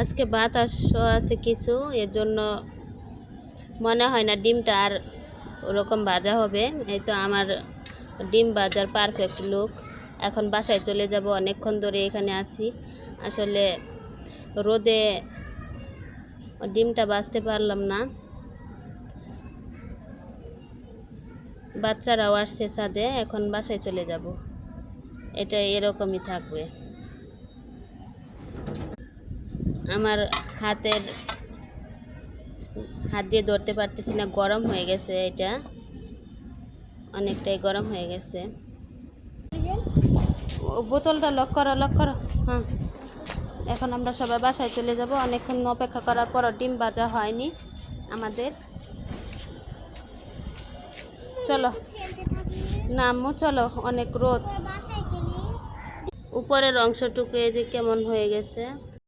আজকে বাতাসও আছে কিছু, এর জন্য মনে হয় না ডিমটা আর ওরকম ভাজা হবে। এই তো আমার ডিম ভাজার পারফেক্ট লুক। এখন বাসায় চলে যাব, অনেকক্ষণ ধরে এখানে আসি। আসলে রোদে ডিমটা ভাজতে পারলাম না। বাচ্চারাও আসছে ছাদে, এখন বাসায় চলে যাব। এটা এরকমই থাকবে। আমার হাত দিয়ে ধরতে পারতেছি না, গরম হয়ে গেছে। এটা অনেকটাই গরম হয়ে গেছে। বোতলটা লক করো। হ্যাঁ, এখন আমরা সবাই বাসায় চলে যাব। অনেকক্ষণ অপেক্ষা করার পর ডিম ভাজা হয়নি আমাদের। চলো না আম্মু, চলো, অনেক রোদ। উপরের অংশটুকু এই যে কেমন হয়ে গেছে।